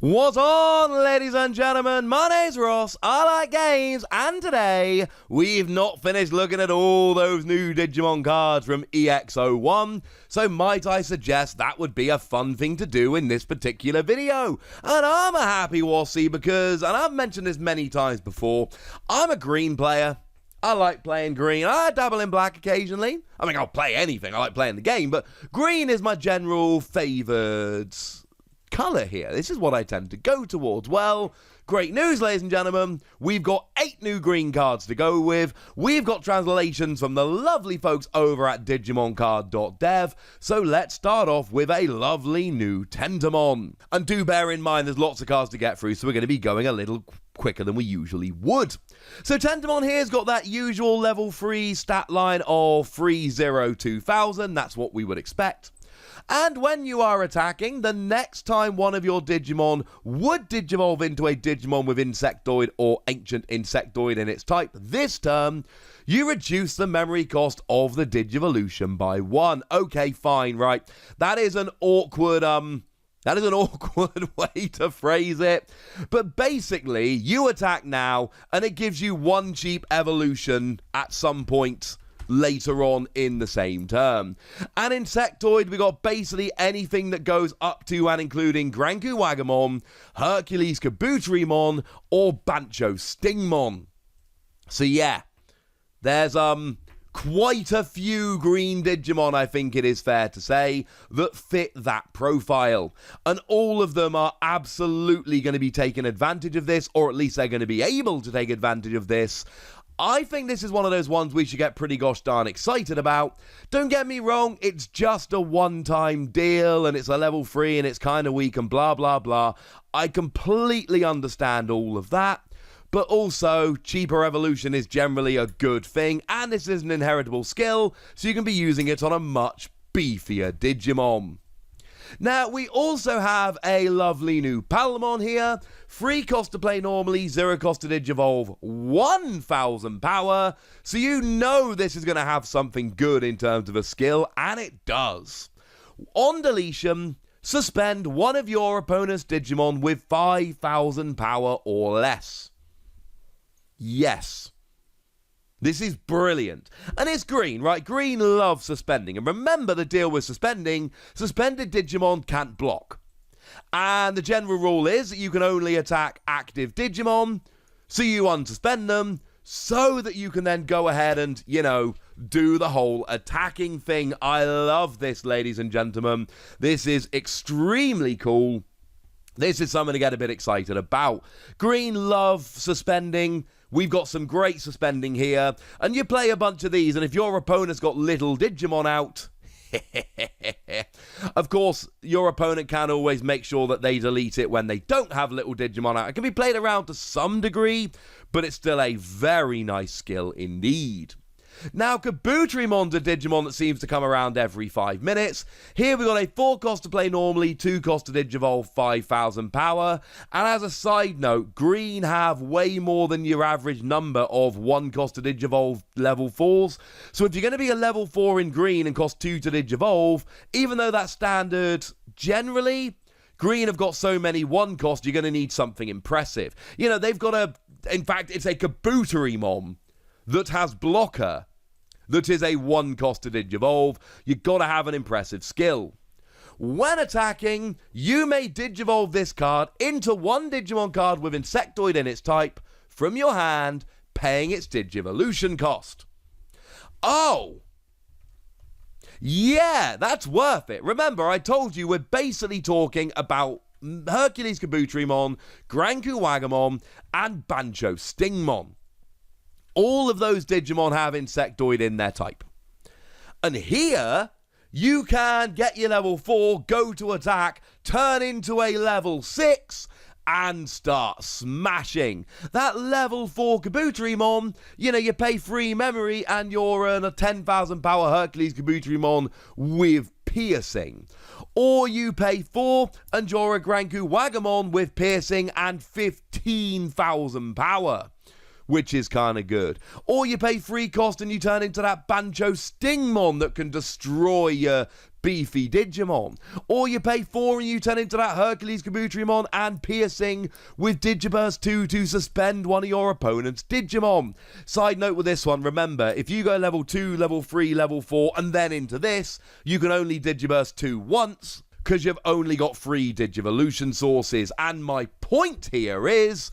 What's on, ladies and gentlemen? My name's Ross, I like games, and today we've not finished looking at all those new Digimon cards from EX-01, so might I suggest that would be a fun thing to do in this particular video. And I'm a happy Wassy because, and I've mentioned this many times before, I'm a green player. I like playing green. I dabble in black occasionally. I mean, I'll play anything. I like playing the game, but green is my general favoured colour here. This is what I tend to go towards. Well, great news, ladies and gentlemen. We've got 8 new green cards to go with. We've got translations from the lovely folks over at digimoncard.dev. So let's start off with a lovely new Tendermon. And do bear in mind there's lots of cards to get through, so we're going to be going a little quicker than we usually would. So Tendermon here's got that usual level 3 stat line of 302,000. That's what we would expect. And when you are attacking, the next time one of your Digimon would Digivolve into a Digimon with Insectoid or Ancient Insectoid in its type this turn, you reduce the memory cost of the Digivolution by 1. Okay, fine, right. That is an awkward, way to phrase it. But basically, you attack now, and it gives you 1 cheap evolution at some point later on in the same turn. And Insectoid, we got basically anything that goes up to and including Granku Wagamon, Hercules Kabuterimon, or Bancho Stingmon. So yeah, there's quite a few green Digimon, I think it is fair to say, that fit that profile. And all of them are absolutely going to be taking advantage of this, or at least they're going to be able to take advantage of this. I think this is one of those ones we should get pretty gosh darn excited about. Don't get me wrong, it's just a one-time deal, and it's a level 3, and it's kind of weak, and blah, blah, blah. I completely understand all of that. But also, cheaper evolution is generally a good thing, and this is an inheritable skill, so you can be using it on a much beefier Digimon. Now, we also have a lovely new Palomon here. 3 cost to play normally, 0 cost to Digivolve, 1,000 power. So you know this is going to have something good in terms of a skill, and it does. On deletion, suspend one of your opponent's Digimon with 5,000 power or less. Yes. This is brilliant. And it's green, right? Green loves suspending. And remember the deal with suspending, suspended Digimon can't block. And the general rule is that you can only attack active Digimon, so you unsuspend them, so that you can then go ahead and, you know, do the whole attacking thing. I love this, ladies and gentlemen. This is extremely cool. This is something to get a bit excited about. Green love suspending. We've got some great suspending here. And you play a bunch of these, and if your opponent's got little Digimon out, of course, your opponent can always make sure that they delete it when they don't have little Digimon out. It can be played around to some degree, but it's still a very nice skill indeed. Now, Kabuterimon's a Digimon that seems to come around every 5 minutes. Here we got a 4 cost to play normally, 2 cost to Digivolve, 5,000 power. And as a side note, green have way more than your average number of 1 cost to Digivolve level 4s. So if you're going to be a level 4 in green and cost 2 to Digivolve, even though that's standard generally, green have got so many 1 cost, you're going to need something impressive. You know, they've got in fact, it's a Kabuterimon that has blocker, that is a 1 cost to Digivolve. You've got to have an impressive skill. When attacking, you may Digivolve this card into 1 Digimon card with Insectoid in its type from your hand, paying its Digivolution cost. Oh! Yeah, that's worth it. Remember, I told you we're basically talking about Hercules Kabuterimon, Granku Wagamon, and Bancho Stingmon. All of those Digimon have Insectoid in their type. And here, you can get your level 4, go to attack, turn into a level 6, and start smashing. That level 4 Kabuterimon, you know, you pay 3 memory and you're a 10,000 power Hercules Kabuterimon with piercing. Or you pay 4 and you're a Granku Wagamon with piercing and 15,000 power, which is kind of good. Or you pay 3 cost and you turn into that Bancho Stingmon that can destroy your beefy Digimon. Or you pay 4 and you turn into that Hercules Kabutrimon and Piercing with Digiburst 2 to suspend one of your opponent's Digimon. Side note with this one, remember, if you go level 2, level 3, level 4, and then into this, you can only Digiburst 2 once, because you've only got 3 Digivolution sources. And my point here is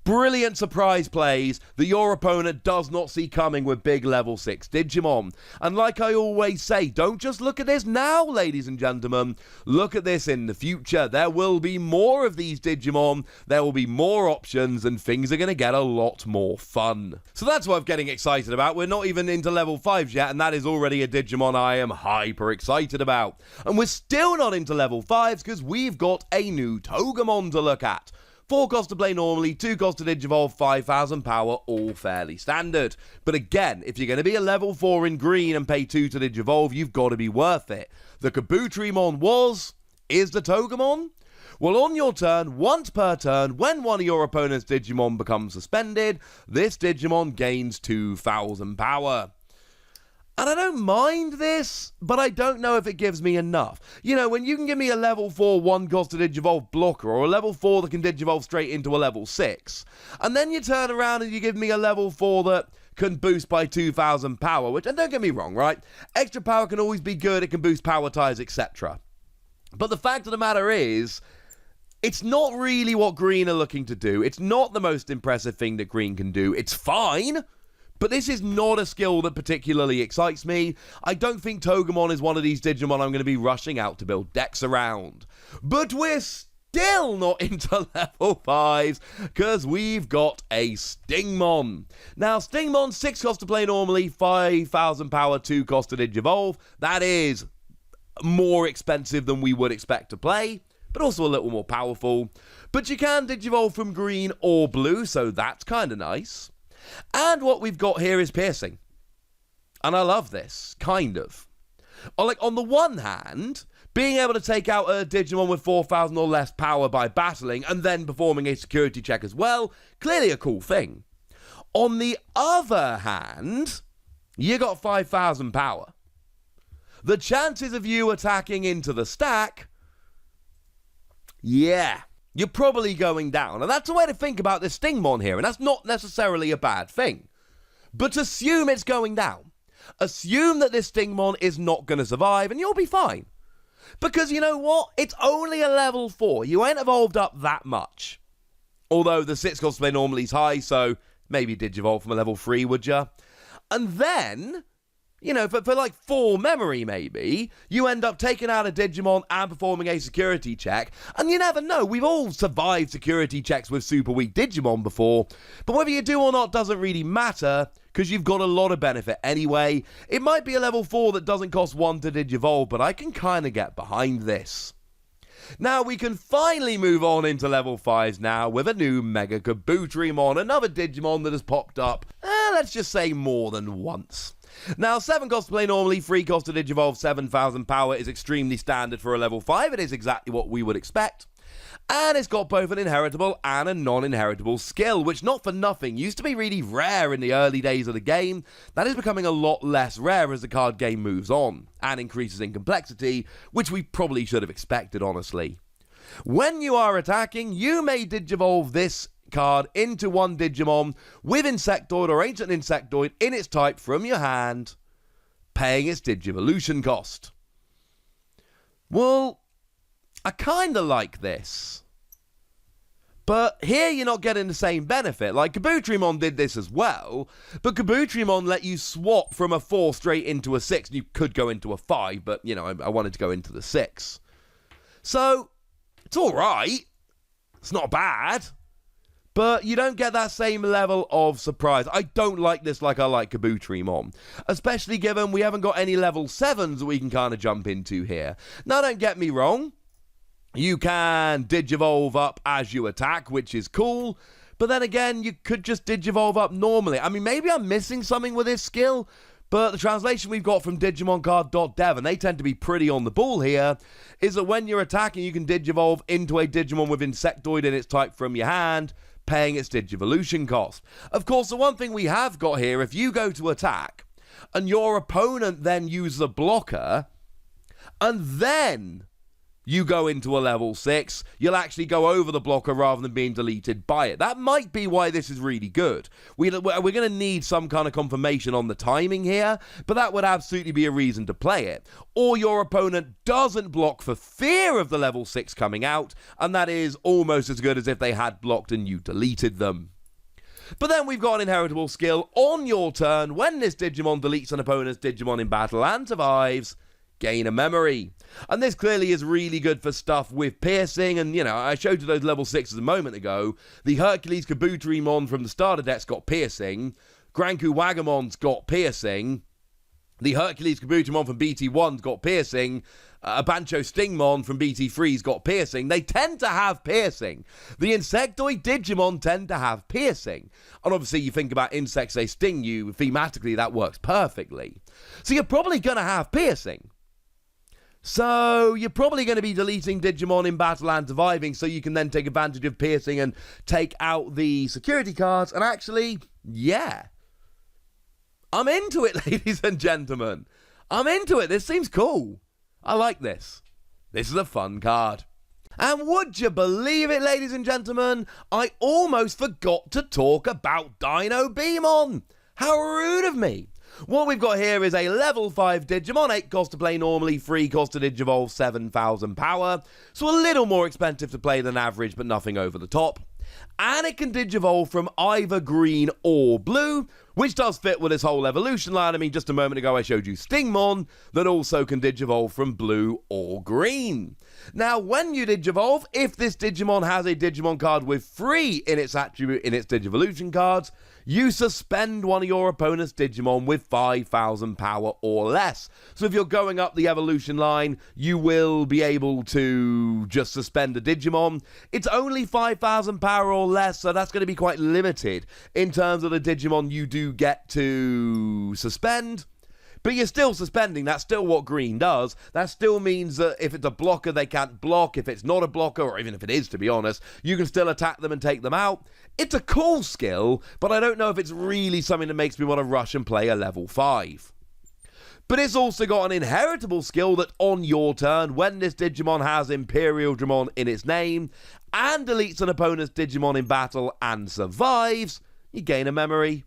brilliant surprise plays that your opponent does not see coming with big level 6 Digimon. And like I always say, don't just look at this now, ladies and gentlemen. Look at this in the future. There will be more of these Digimon, there will be more options, and things are going to get a lot more fun. So that's what I'm getting excited about. We're not even into level 5s yet, and that is already a Digimon I am hyper excited about. And we're still not into level 5s because we've got a new Togamon to look at. 4 cost to play normally, 2 cost to Digivolve, 5,000 power, all fairly standard. But again, if you're going to be a level 4 in green and pay 2 to Digivolve, you've got to be worth it. The Kabutrimon is the Togamon? Well, on your turn, once per turn, when one of your opponent's Digimon becomes suspended, this Digimon gains 2,000 power. And I don't mind this, but I don't know if it gives me enough. You know, when you can give me a level 4 1 cost to Digivolve blocker, or a level 4 that can Digivolve straight into a level 6, and then you turn around and you give me a level 4 that can boost by 2,000 power, which, and don't get me wrong, right? Extra power can always be good, it can boost power ties, etc. But the fact of the matter is, it's not really what green are looking to do. It's not the most impressive thing that green can do. It's fine, but this is not a skill that particularly excites me. I don't think Togamon is one of these Digimon I'm going to be rushing out to build decks around. But we're still not into level 5s, because we've got a Stingmon. Now, Stingmon, 6 cost to play normally, 5,000 power, 2 cost to Digivolve. That is more expensive than we would expect to play, but also a little more powerful. But you can Digivolve from green or blue, so that's kind of nice. And what we've got here is Piercing. And I love this, kind of. Like, on the one hand, being able to take out a Digimon with 4,000 or less power by battling and then performing a security check as well, clearly a cool thing. On the other hand, you got 5,000 power. The chances of you attacking into the stack, yeah, you're probably going down. And that's the way to think about this Stingmon here, and that's not necessarily a bad thing. But assume it's going down. Assume that this Stingmon is not going to survive, and you'll be fine. Because you know what? It's only a level 4. You ain't evolved up that much. Although the 6 cost to play normally is high, so maybe Digivolve from a level 3, would ya? And then, you know, for like 4 memory maybe, you end up taking out a Digimon and performing a security check. And you never know, we've all survived security checks with super weak Digimon before. But whether you do or not doesn't really matter, because you've got a lot of benefit anyway. It might be a level 4 that doesn't cost 1 to Digivolve, but I can kind of get behind this. Now we can finally move on into level 5s now with a new Mega Kabutrimon, another Digimon that has popped up, let's just say more than once. Now, 7 cost to play normally, 3 cost to Digivolve, 7,000 power is extremely standard for a level 5. It is exactly what we would expect. And it's got both an inheritable and a non-inheritable skill, which, not for nothing, used to be really rare in the early days of the game. That is becoming a lot less rare as the card game moves on and increases in complexity, which we probably should have expected, honestly. When you are attacking, you may Digivolve this card into one Digimon with Insectoid or Ancient Insectoid in its type from your hand, paying its Digivolution cost. Well, I kinda like this. But here you're not getting the same benefit. Like, Kabutrimon did this as well, but Kabutrimon let you swap from a 4 straight into a 6. You could go into a 5, but, you know, I wanted to go into the 6. So, it's alright. It's not bad. But you don't get that same level of surprise. I don't like this like I like Kabutrimon. Especially given we haven't got any level 7s that we can kind of jump into here. Now, don't get me wrong. You can Digivolve up as you attack, which is cool. But then again, you could just Digivolve up normally. I mean, maybe I'm missing something with this skill. But the translation we've got from DigimonCard.dev, and they tend to be pretty on the ball here, is that when you're attacking, you can Digivolve into a Digimon with Insectoid in its type from your hand, paying its Digivolution cost. Of course, the one thing we have got here, if you go to attack, and your opponent then uses a blocker, And then you go into a level 6, you'll actually go over the blocker rather than being deleted by it. That might be why this is really good. We're going to need some kind of confirmation on the timing here, but that would absolutely be a reason to play it. Or your opponent doesn't block for fear of the level 6 coming out, and that is almost as good as if they had blocked and you deleted them. But then we've got an inheritable skill. On your turn, when this Digimon deletes an opponent's Digimon in battle and survives, gain a memory. And this clearly is really good for stuff with piercing, and I showed you those level 6s a moment ago. The Hercules Kabuterimon from the starter deck's got piercing, Granku Wagamon's got piercing, the Hercules Kabuterimon from BT1's got piercing, a Bancho Stingmon from BT3's got piercing. They tend to have piercing. The Insectoid Digimon tend to have piercing. And obviously you think about insects, they sting you, thematically that works perfectly. So you're probably going to have piercing. So you're probably going to be deleting Digimon in battle and surviving, so you can then take advantage of piercing and take out the security cards. And actually, yeah, I'm into it, ladies and gentlemen. I'm into it. This seems cool. I like this. This is a fun card. And would you believe it, ladies and gentlemen, I almost forgot to talk about Dinobeam. How rude of me. What we've got here is a level 5 Digimon, 8 cost to play normally, 3 cost to Digivolve, 7,000 power. So a little more expensive to play than average, but nothing over the top. And it can Digivolve from either green or blue, which does fit with this whole evolution line. I mean, just a moment ago I showed you Stingmon that also can Digivolve from blue or green. Now, when you Digivolve, if this Digimon has a Digimon card with 3 in its attribute in its Digivolution cards, you suspend one of your opponent's Digimon with 5,000 power or less. So if you're going up the evolution line, you will be able to just suspend a Digimon. It's only 5,000 power or less, so that's going to be quite limited in terms of the Digimon you do get to suspend. But you're still suspending. That's still what green does. That still means that if it's a blocker, they can't block. If it's not a blocker, or even if it is, to be honest, you can still attack them and take them out. It's a cool skill, but I don't know if it's really something that makes me want to rush and play a level 5. But it's also got an inheritable skill that on your turn, when this Digimon has Imperial Dramon in its name, and deletes an opponent's Digimon in battle and survives, you gain a memory.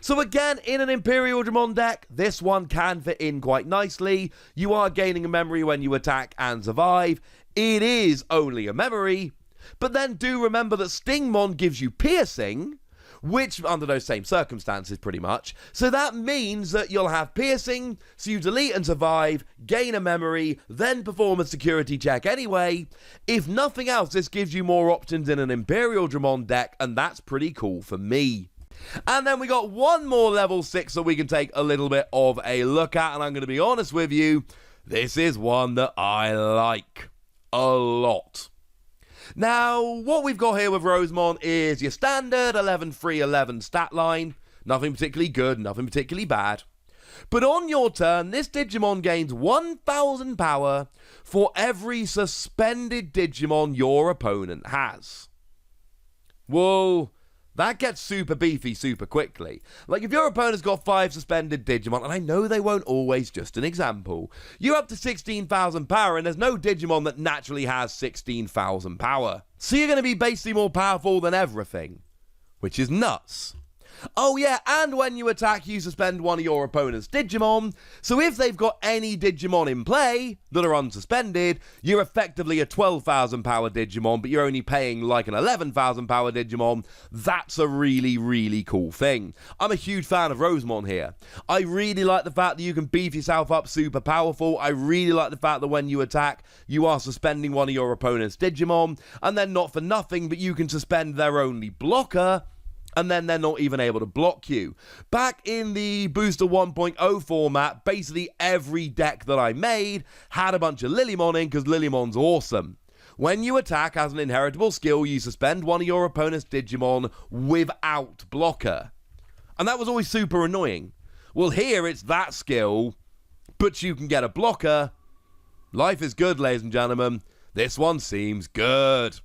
So again, in an Imperial Dramon deck, this one can fit in quite nicely. You are gaining a memory when you attack and survive. It is only a memory, but then do remember that Stingmon gives you piercing, which under those same circumstances pretty much. So that means that you'll have piercing, so you delete and survive, gain a memory, then perform a security check anyway. If nothing else, this gives you more options in an Imperial Dramon deck, and that's pretty cool for me. And then we got one more level 6 that we can take a little bit of a look at, and I'm going to be honest with you, this is one that I like a lot. Now, what we've got here with Rosemont is your standard 11-3-11 stat line. Nothing particularly good, nothing particularly bad. But on your turn, this Digimon gains 1,000 power for every suspended Digimon your opponent has. Well, that gets super beefy super quickly. Like, if your opponent's got 5 suspended Digimon, and I know they won't always, just an example, you're up to 16,000 power, and there's no Digimon that naturally has 16,000 power. So you're going to be basically more powerful than everything, which is nuts. Oh yeah, and when you attack, you suspend one of your opponent's Digimon, so if they've got any Digimon in play that are unsuspended, you're effectively a 12,000 power Digimon, but you're only paying like an 11,000 power Digimon. That's a really, really cool thing. I'm a huge fan of Rosemont here. I really like the fact that you can beef yourself up super powerful. I really like the fact that when you attack, you are suspending one of your opponent's Digimon, and then not for nothing, but you can suspend their only blocker, and then they're not even able to block you. Back in the Booster 1.0 format, basically every deck that I made had a bunch of Lilymon in, because Lilymon's awesome. When you attack as an inheritable skill, you suspend one of your opponent's Digimon without blocker. And that was always super annoying. Well, here it's that skill, but you can get a blocker. Life is good, ladies and gentlemen. This one seems good.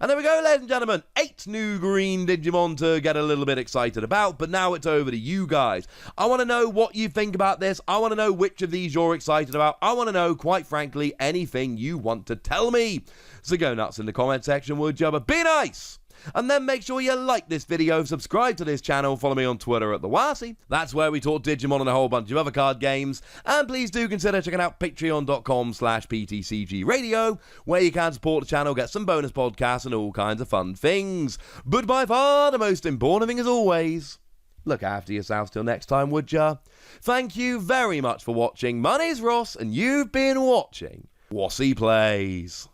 And there we go, ladies and gentlemen, 8 new green Digimon to get a little bit excited about, but now it's over to you guys. I want to know what you think about this. I want to know which of these you're excited about. I want to know, quite frankly, anything you want to tell me. So go nuts in the comment section, would you? But be nice! And then make sure you like this video, subscribe to this channel, follow me on Twitter at TheWasi. That's where we talk Digimon and a whole bunch of other card games. And please do consider checking out patreon.com/PTCGradio, where you can support the channel, get some bonus podcasts and all kinds of fun things. But by far, the most important thing as always, look after yourselves till next time, would ya? Thank you very much for watching. My name's Ross, and you've been watching Wasi Plays.